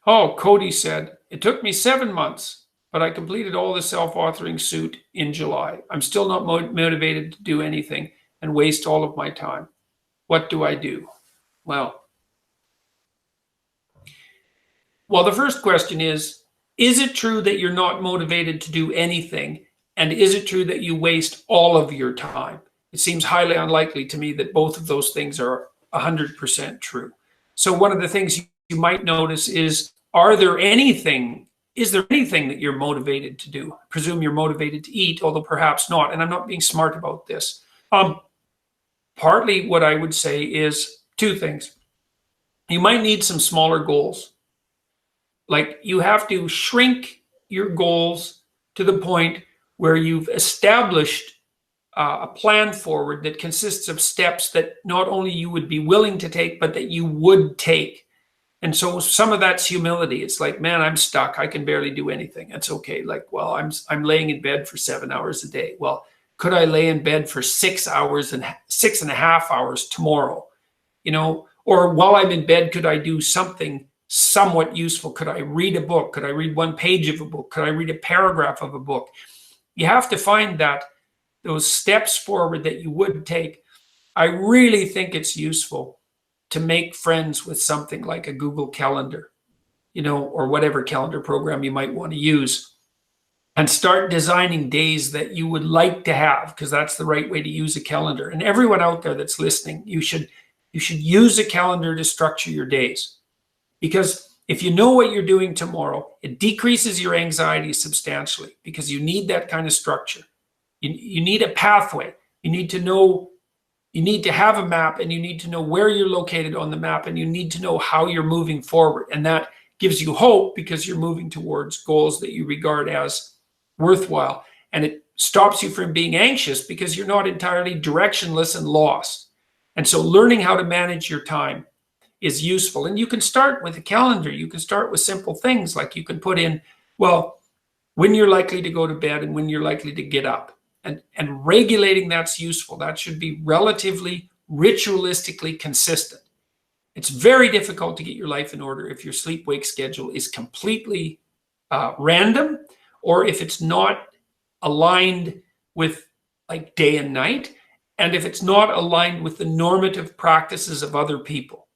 Oh, Cody said, it took me 7 months, but I completed all the self-authoring suite in July. I'm still not motivated to do anything and waste all of my time. What do I do? Well, the first question is it true that you're not motivated to do anything? And is it true that you waste all of your time? It seems highly unlikely to me that both of those things are 100% true. So one of the things you might notice is, is there anything that you're motivated to do? I presume you're motivated to eat, although perhaps not. And I'm not being smart about this. Partly what I would say is two things. You might need some smaller goals. Like you have to shrink your goals to the point where you've established a plan forward that consists of steps that not only you would be willing to take, but that you would take. And so some of that's humility. It's like, man, I'm stuck. I can barely do anything. That's okay. Like, well, I'm laying in bed for 7 hours a day. Well, could I lay in bed for 6 hours and 6.5 hours tomorrow? Or while I'm in bed, could I do something somewhat useful? Could I read a book? Could I read one page of a book? Could I read a paragraph of a book? You have to find those steps forward that you would take. I really think it's useful to make friends with something like a Google Calendar, or whatever calendar program you might want to use, and start designing days that you would like to have, because that's the right way to use a calendar. And everyone out there that's listening, you should use a calendar to structure your days, because if you know what you're doing tomorrow, it decreases your anxiety substantially, because you need that kind of structure. You need a pathway. You need to have a map, and you need to know where you're located on the map, and you need to know how you're moving forward. And that gives you hope, because you're moving towards goals that you regard as worthwhile. And it stops you from being anxious, because you're not entirely directionless and lost. And so learning how to manage your time is useful. And you can start with a calendar. You can start with simple things, like you can put in, when you're likely to go to bed and when you're likely to get up. And regulating that's useful. That should be relatively ritualistically consistent. It's very difficult to get your life in order if your sleep-wake schedule is completely random, or if it's not aligned with like day and night, and if it's not aligned with the normative practices of other people.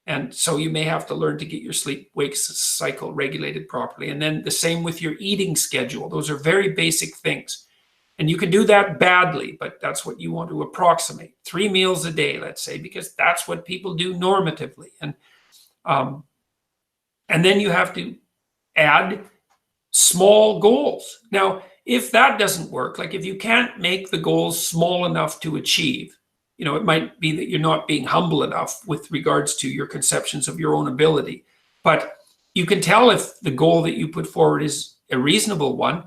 And so you may have to learn to get your sleep-wake cycle regulated properly. And then the same with your eating schedule. Those are very basic things. And you can do that badly, but that's what you want to approximate. 3 meals a day, let's say, because that's what people do normatively. And then you have to add small goals. Now, if that doesn't work, like if you can't make the goals small enough to achieve, it might be that you're not being humble enough with regards to your conceptions of your own ability. But you can tell if the goal that you put forward is a reasonable one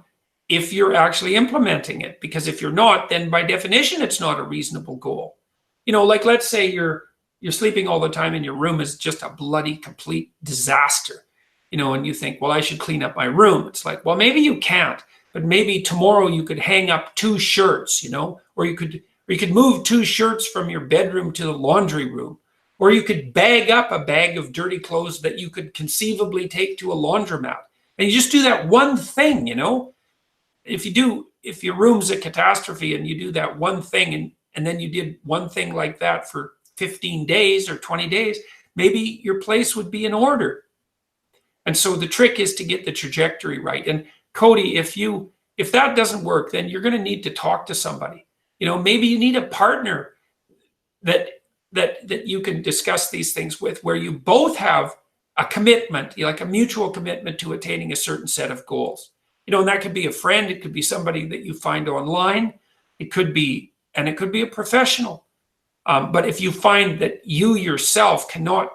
if you're actually implementing it. Because if you're not, then by definition, it's not a reasonable goal. Like let's say you're sleeping all the time and your room is just a bloody complete disaster, and you think, well, I should clean up my room. It's like, well, maybe you can't, but maybe tomorrow you could hang up 2 shirts, or you could move 2 shirts from your bedroom to the laundry room, or you could bag up a bag of dirty clothes that you could conceivably take to a laundromat. And you just do that one thing, If your room's a catastrophe and you do that one thing, and then you did one thing like that for 15 days or 20 days, maybe your place would be in order. And so the trick is to get the trajectory right. And Cody, if that doesn't work, then you're going to need to talk to somebody. Maybe you need a partner that you can discuss these things with, where you both have a commitment, like a mutual commitment to attaining a certain set of goals. And that could be a friend. It could be somebody that you find online. It could be a professional. But if you find that you yourself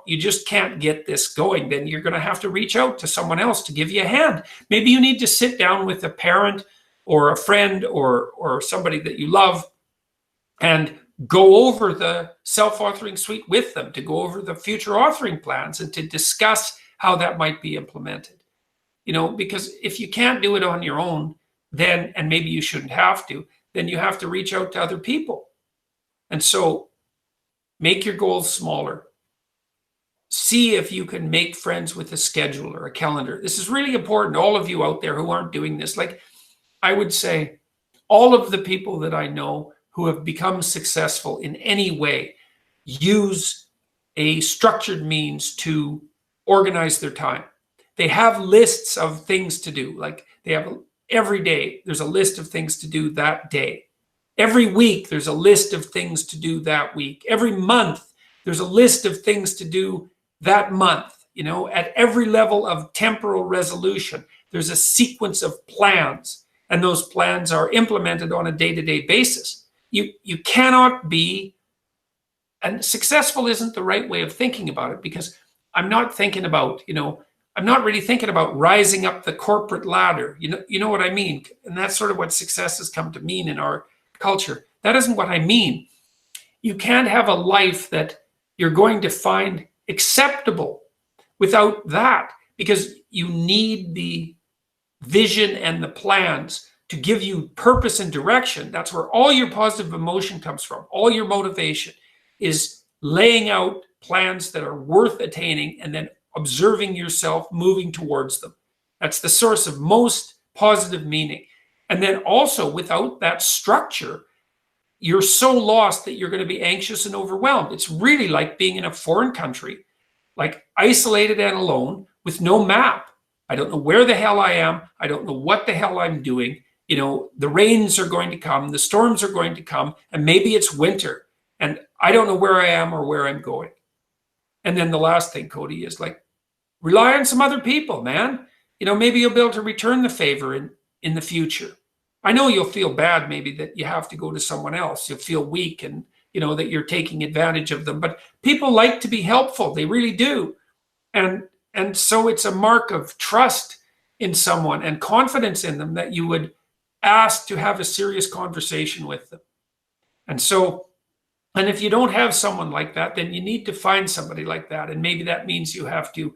you just can't get this going, then you're going to have to reach out to someone else to give you a hand. Maybe you need to sit down with a parent or a friend or somebody that you love and go over the self-authoring suite with them, to go over the future authoring plans and to discuss how that might be implemented. Because if you can't do it on your own, then, and maybe you shouldn't have to, then you have to reach out to other people. And so make your goals smaller. see if you can make friends with a schedule or a calendar. This is really important. All of you out there who aren't doing this, like I would say, all of the people that I know who have become successful in any way use a structured means to organize their time. They have lists of things to do. Like they have every day, there's a list of things to do that day. Every week, there's a list of things to do that week. Every month, there's a list of things to do that month. You know, at every level of temporal resolution, there's a sequence of plans, and those plans are implemented on a day-to-day basis. You cannot be, and successful isn't the right way of thinking about it, because I'm not thinking about, I'm not really thinking about rising up the corporate ladder. You know what I mean? And that's sort of what success has come to mean in our culture. That isn't what I mean. You can't have a life that you're going to find acceptable without that, because you need the vision and the plans to give you purpose and direction. That's where all your positive emotion comes from. All your motivation is laying out plans that are worth attaining and then observing yourself moving towards them. That's the source of most positive meaning. And then also, without that structure, you're so lost that you're going to be anxious and overwhelmed. It's really like being in a foreign country, like isolated and alone with no map. I don't know where the hell I am. I don't know what the hell I'm doing. The rains are going to come, the storms are going to come, and maybe it's winter, and I don't know where I am or where I'm going. And then the last thing, Cody, is like, rely on some other people, man. Maybe you'll be able to return the favor in the future. I know you'll feel bad maybe that you have to go to someone else. You'll feel weak and, that you're taking advantage of them. But people like to be helpful. They really do. And so it's a mark of trust in someone and confidence in them that you would ask to have a serious conversation with them. And if you don't have someone like that, then you need to find somebody like that. And maybe that means you have to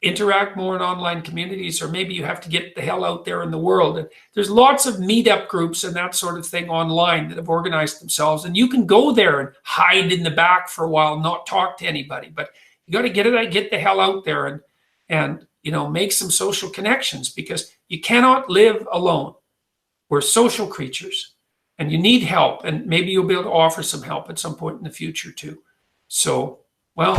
interact more in online communities, or maybe you have to get the hell out there in the world. And there's lots of meetup groups and that sort of thing online that have organized themselves. And you can go there and hide in the back for a while, not talk to anybody. But you got to get the hell out there and make some social connections, because you cannot live alone. We're social creatures, and you need help. And maybe you'll be able to offer some help at some point in the future too. So, well,